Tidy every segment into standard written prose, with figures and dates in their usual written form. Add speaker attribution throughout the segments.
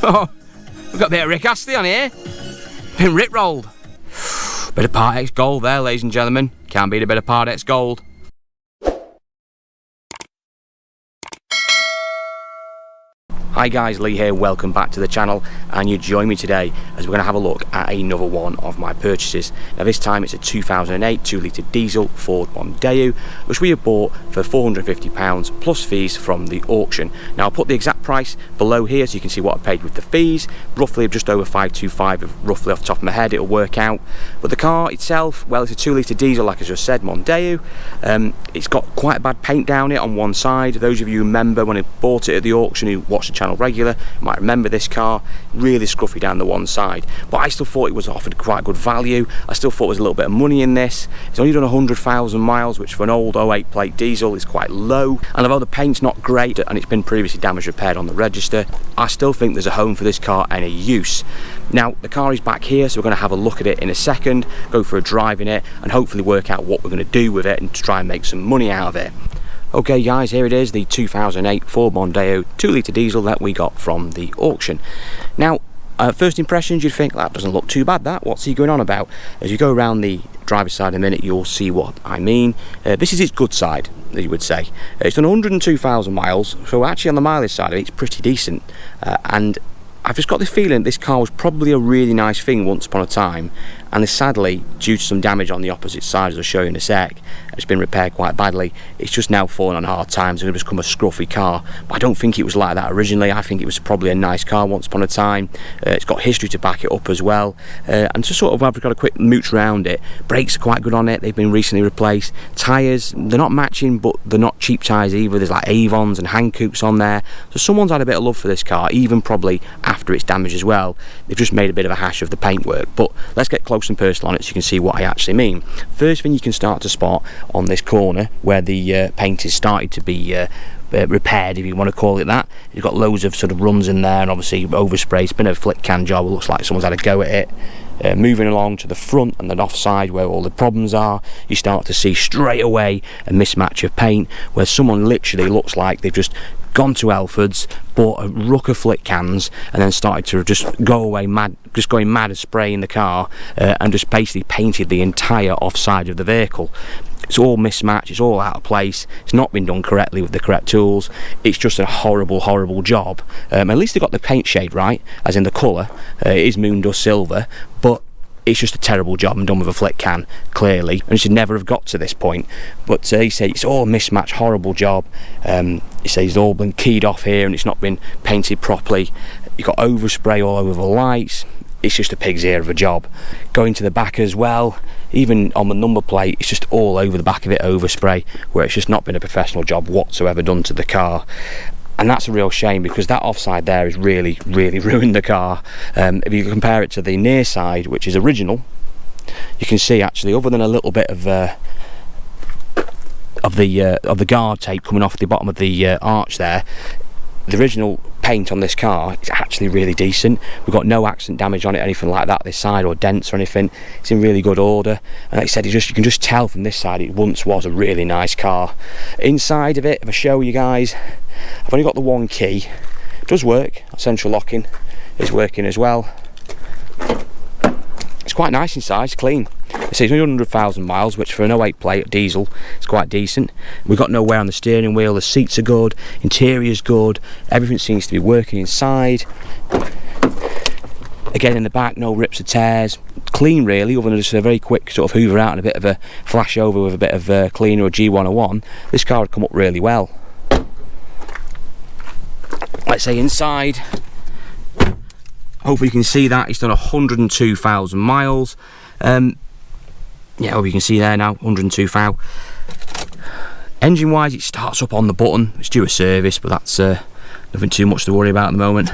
Speaker 1: Oh, we've got a bit of Rick Astley on here. Been rip-rolled. Bit of Part X gold there, ladies and gentlemen. Can't beat a bit of Part X gold. Hi guys, Lee here, welcome back to the channel, and you join me today as we're going to have a look at another one of my purchases. Now this time it's a 2008 2-litre diesel Ford Mondeo, which we have bought for £450 plus fees from the auction. Now I'll put the exact price below here so you can see what I paid with the fees, roughly just over 525, roughly off the top of my head it'll work out. But the car itself, well, it's a 2-litre diesel, like I just said, Mondeo. It's got quite a bad paint down it on one side. Those of you who remember when I bought it at the auction, who watched the channel regular, might remember this car. Really scruffy down the one side, but I still thought it was offered quite good value. I still thought there was a little bit of money in this. It's only done 100,000 miles, which for an old 08 plate diesel is quite low, and although the paint's not great and it's been previously damaged repaired on the register, I still think there's a home for this car and a use. Now the car is back here, so we're going to have a look at it in a second, go for a drive in it, and hopefully work out what we're going to do with it and try and make some money out of it. Okay guys, here it is, the 2008 Ford Mondeo 2-litre diesel that we got from the auction. Now, first impressions, you'd think, that doesn't look too bad, that. What's he going on about? As you go around the driver's side in a minute, you'll see what I mean. This is its good side, as you would say. It's done 102,000 miles, so actually on the mileage side of it, it's pretty decent. And I've just got the feeling this car was probably a really nice thing once upon a time, and sadly, due to some damage on the opposite side, as I'll show you in a sec, it's been repaired quite badly. It's just now fallen on hard times and it's become a scruffy car. But I don't think it was like that originally. I think it was probably a nice car once upon a time. It's got history to back it up as well. And just sort of, I've got a quick mooch around it. Brakes are quite good on it. They've been recently replaced. Tyres, they're not matching, but they're not cheap tyres either. There's like Avons and Hankooks on there. So someone's had a bit of love for this car, even probably after its damage as well. They've just made a bit of a hash of the paintwork. But let's get close and personal on it so you can see what I actually mean. First thing you can start to spot on this corner where the paint is started to be repaired, if you want to call it that. You've got loads of sort of runs in there and obviously overspray. It's been a flick can job. It looks like someone's had a go at it. Moving along to the front and the offside where all the problems are, you start to see straight away a mismatch of paint where someone literally looks like they've just gone to Elford's, bought a ruck of flick cans, and then started to just go away mad, just going mad and spraying the car, and just basically painted the entire offside of the vehicle. It's all mismatched, it's all out of place, it's not been done correctly with the correct tools. It's just a horrible, horrible job. At least they got the paint shade right, as in the colour. It is moon dust silver, but it's just a terrible job and done with a flick can, clearly, and it should never have got to this point. But he says it's all mismatched, horrible job. He says it's all been keyed off here and it's not been painted properly. You've got overspray all over the lights. It's just a pig's ear of a job. Going to the back as well, even on the number plate, it's just all over the back of it, overspray, where it's just not been a professional job whatsoever done to the car. And that's a real shame because that offside there has really, really ruined the car. If you compare it to the near side, which is original, you can see actually, other than a little bit of the guard tape coming off the bottom of the arch there, the original paint on this car is actually really decent. We've got no accident damage on it, anything like that this side, or dents or anything. It's in really good order, and like I said, you can just tell from this side it once was a really nice car. Inside of it, if I show you guys, I've only got the one key. It does work. Central locking is working as well. It's quite nice inside, it's clean. It says 100,000 miles, which for an 08 plate diesel is quite decent. We've got no wear on the steering wheel, the seats are good, interior's good, everything seems to be working inside. Again, in the back, no rips or tears. Clean really, other than just a very quick sort of hoover out and a bit of a flash over with a bit of cleaner or G101. This car would come up really well. Let's say inside, hopefully you can see that it's done 102,000 miles. Yeah, hope you can see there now, 102,000. Engine wise, it starts up on the button. It's due a service, but that's nothing too much to worry about at the moment.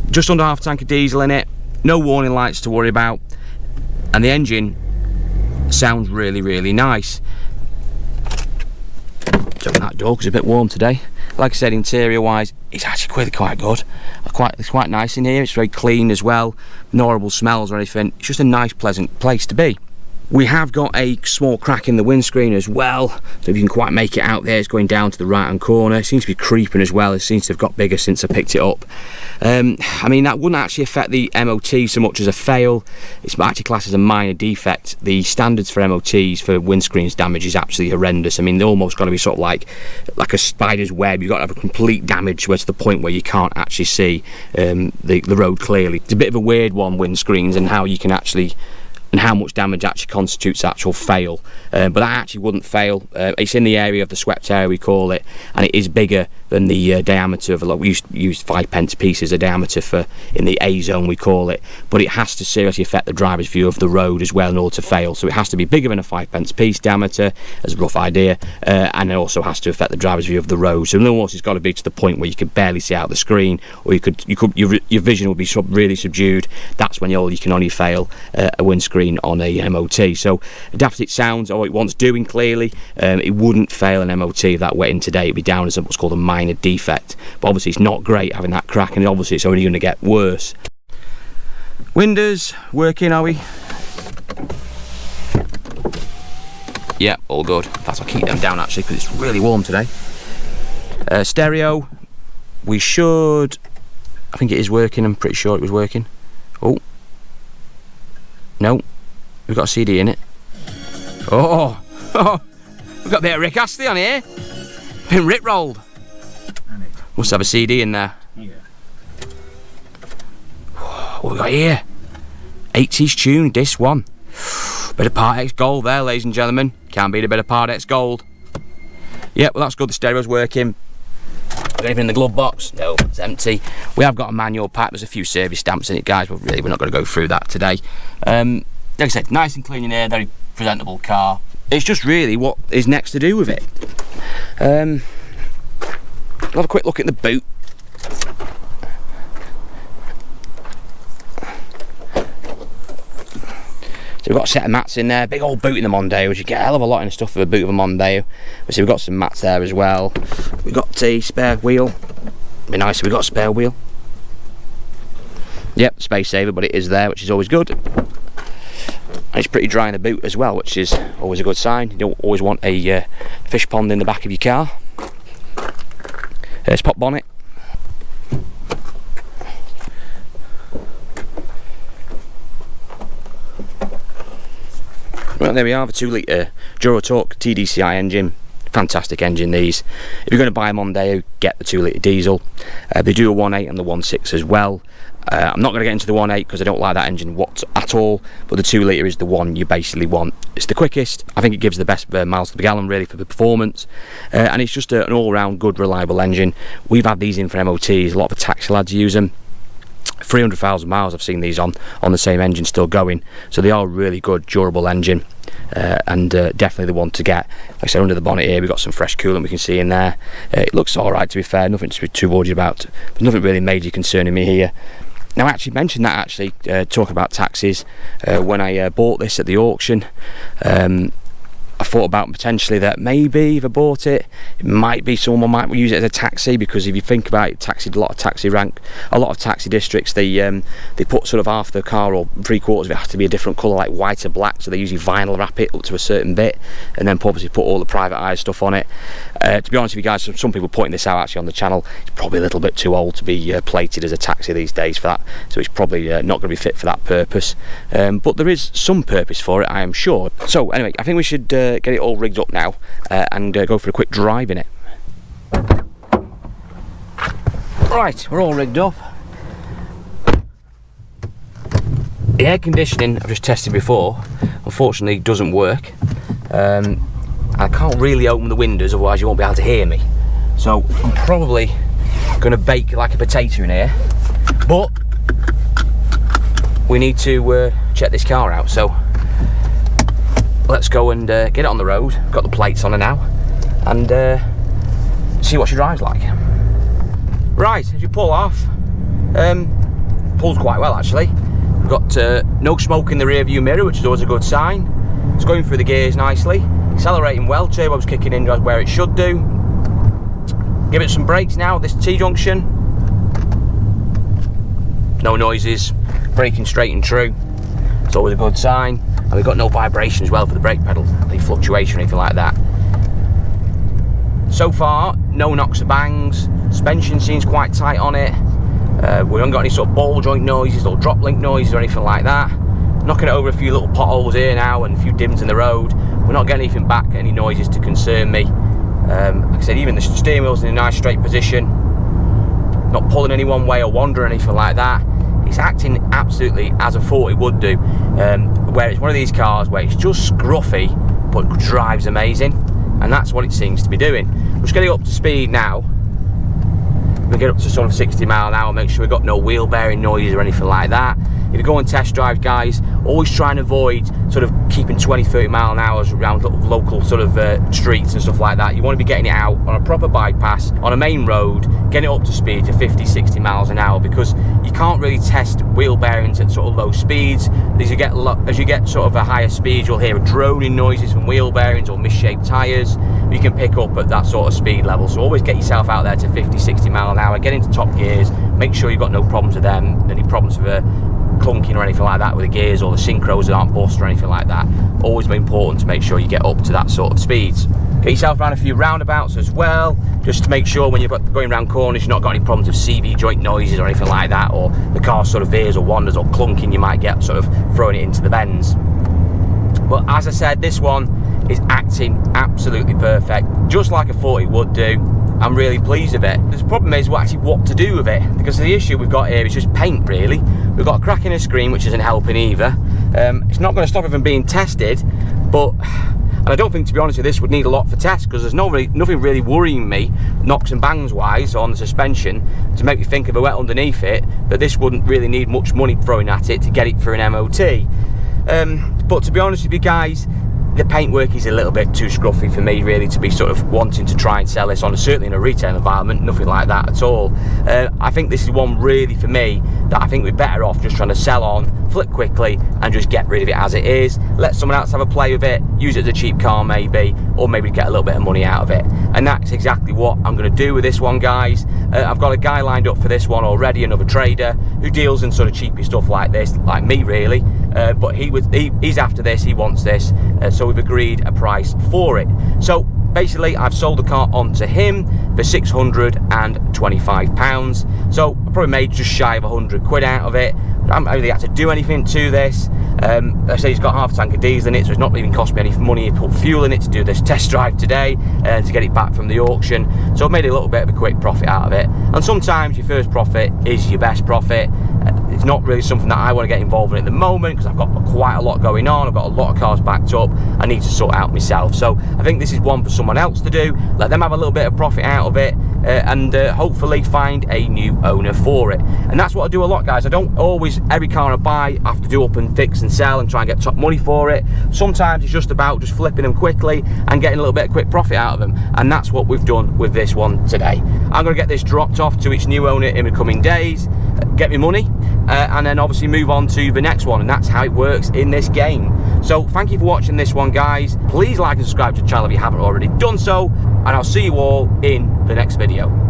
Speaker 1: Just under half a tank of diesel in it, no warning lights to worry about, and the engine sounds really, really nice. Open that door because it's a bit warm today. Like I said, interior wise, it's actually really quite good. It's quite nice in here. It's very clean as well. No horrible smells or anything. It's just a nice, pleasant place to be. We have got a small crack in the windscreen as well, so if you can quite make it out there, it's going down to the right hand corner. It seems to be creeping as well. It seems to have got bigger since I picked it up. I mean, that wouldn't actually affect the MOT so much as a fail. It's actually classed as a minor defect. The standards for MOTs for windscreens damage is absolutely horrendous. I mean, they're almost got to be sort of like a spider's web. You've got to have a complete damage where to the point where you can't actually see the road clearly. It's a bit of a weird one, windscreens, and how you can actually, and how much damage actually constitutes actual fail, but that actually wouldn't fail. It's in the area of the swept area, we call it, and it is bigger than the diameter of, we use 5p pieces of diameter for in the A zone, we call it, but it has to seriously affect the driver's view of the road as well in order to fail. So it has to be bigger than a 5p piece diameter, as a rough idea, and it also has to affect the driver's view of the road. So almost it's got to be to the point where you could barely see out the screen, or your vision would be really subdued. That's when you can only fail a windscreen on a MOT. So adapted it sounds, or it wants doing clearly, it wouldn't fail an MOT if that went in today. It'd be down as what's called a minor defect, but obviously it's not great having that crack, and obviously it's only going to get worse. Windows working, are we? Yeah, all good. In fact, I'll keep them down actually because it's really warm today. Stereo, we should, I think it is working. I'm pretty sure it was working. Oh no, we've got a CD in it. Oh, we've got a bit of Rick Astley on here. Been Rick rolled. Must have a CD in there. Yeah. What we got here? 80s tune, this one. Bit of Part X Gold there, ladies and gentlemen. Can't beat a bit of Part X Gold. Yeah, well, that's good. The stereo's working. Got anything in the glove box? No, it's empty. We have got a manual pack. There's a few service stamps in it, guys, but really we're not going to go through that today. Like I said, nice and clean in here, very presentable car. It's just really what is next to do with it. I'll have a quick look at the boot. So we've got a set of mats in there, big old boot in the Mondeo, which you get a hell of a lot in the stuff for the boot of a Mondeo. So we've got some mats there as well. We've got a spare wheel. Be nice if we got a spare wheel. Yep, space saver, but it is there, which is always good. And it's pretty dry in the boot as well, which is always a good sign. You don't always want a fish pond in the back of your car. It's pop bonnet. Right, there we are, the 2 litre Durotorque TDCi engine. Fantastic engine, these. If you're going to buy a Mondeo, get the 2 litre diesel. They do a 1.8 and the 1.6 as well. I'm not going to get into the 1.8 because I don't like that engine at all, but the 2 litre is the one you basically want. It's the quickest. I think it gives the best miles to the gallon really for the performance, and it's just an all-round good, reliable engine. We've had these in for MOTs. A lot of the taxi lads use them. 300,000 miles I've seen these on the same engine still going, so they are a really good, durable engine, and definitely the one to get. Like I said, under the bonnet here we've got some fresh coolant we can see in there. It looks alright, to be fair, nothing to be too worried about. There's nothing really major concerning me here. Now, I actually mentioned that, talking about taxis, when I bought this at the auction. I thought about potentially that maybe if I bought it, it might be someone might use it as a taxi, because if you think about it, a lot of taxi districts, they put sort of half the car or 3/4 of it has to be a different colour, like white or black, so they usually vinyl wrap it up to a certain bit and then obviously put all the private eye stuff on it. To be honest with you guys, some people pointing this out actually on the channel, it's probably a little bit too old to be plated as a taxi these days for that, so it's probably not going to be fit for that purpose, but there is some purpose for it, I am sure. So anyway, I think we should get it all rigged up now and go for a quick drive in it. Right, we're all rigged up. The air conditioning I've just tested before unfortunately doesn't work. I can't really open the windows, otherwise you won't be able to hear me, so I'm probably going to bake like a potato in here, but we need to check this car out, so let's go and get it on the road. Got the plates on her now, and see what she drives like. Right, as you pull off, pulls quite well actually. We've got no smoke in the rear view mirror, which is always a good sign. It's going through the gears nicely, accelerating well, turbo's kicking in where it should do. Give it some brakes now at this T-junction. No noises, braking straight and true. It's always a good sign. And we've got no vibration as well for the brake pedal, any fluctuation or anything like that. So far, no knocks or bangs. Suspension seems quite tight on it. We haven't got any sort of ball joint noises or drop link noises or anything like that. Knocking it over a few little potholes here now and a few dims in the road. We're not getting anything back, any noises to concern me. Like I said, even the steering wheel's in a nice straight position. Not pulling any one way or wandering or anything like that. It's acting absolutely as I thought it would do. Where it's one of these cars where it's just scruffy but drives amazing. And that's what it seems to be doing. We're just getting up to speed now. We get up to sort of 60 mile an hour, make sure we've got no wheel bearing noises or anything like that. If you go on test drive, guys, always try and avoid sort of keeping 20-30 mile an hour around local sort of streets and stuff like that. You want to be getting it out on a proper bypass, on a main road, getting it up to speed to 50-60 miles an hour, because you can't really test wheel bearings at sort of low speeds. As you get sort of a higher speed, you'll hear droning noises from wheel bearings or misshaped tyres. You can pick up at that sort of speed level, so always get yourself out there to 50-60 mile an hour, get into top gears, make sure you've got no problems with them, any problems with clunking or anything like that with the gears, or the synchros that aren't bust or anything like that. Always important to make sure you get up to that sort of speeds. Get yourself around a few roundabouts as well, just to make sure when you're going around corners you've not got any problems with CV joint noises or anything like that, or the car sort of veers or wanders or clunking, you might get sort of throwing it into the bends. But as I said, this one is acting absolutely perfect, just like I thought it would do. I'm really pleased with it. The problem is what to do with it, because the issue we've got here is just paint, really. We've got a crack in the screen, which isn't helping either. It's not going to stop it from being tested, but, and I don't think, to be honest with you, this would need a lot for test, because there's nothing really worrying me, knocks and bangs wise, on the suspension, to make me think of a wet underneath it, that this wouldn't really need much money throwing at it to get it for an MOT. But to be honest with you guys, the paintwork is a little bit too scruffy for me, really, to be sort of wanting to try and sell this on, certainly in a retail environment, nothing like that at all. I think this is one really for me that I think we're better off just trying to sell on, flip quickly and just get rid of it as it is, let someone else have a play with it, use it as a cheap car maybe, or maybe get a little bit of money out of it. And that's exactly what I'm going to do with this one, guys. I've got a guy lined up for this one already, another trader who deals in sort of cheapy stuff like this, like me really, but he's after this, he wants this, so we've agreed a price for it. So basically I've sold the car on to him for £625, so I probably made just shy of 100 quid out of it. I haven't really had to do anything to this. I say he's got half a tank of diesel in it, so it's not even cost me any money to put fuel in it to do this test drive today and to get it back from the auction. So I've made a little bit of a quick profit out of it. And sometimes your first profit is your best profit. It's not really something that I want to get involved in at the moment, because I've got quite a lot going on. I've got a lot of cars backed up I need to sort out myself. So I think this is one for someone else to do, let them have a little bit of profit out of it, and hopefully find a new owner for it. And that's what I do a lot, guys. I don't always, every car I buy, I have to do up and fix and sell and try and get top money for it. Sometimes it's just about just flipping them quickly and getting a little bit of quick profit out of them, and that's what we've done with this one today. I'm going to get this dropped off to its new owner in the coming days, get me money, and then obviously move on to the next one, and that's how it works in this game. So thank you for watching this one, guys. Please like and subscribe to the channel if you haven't already done so, and I'll see you all in the next video.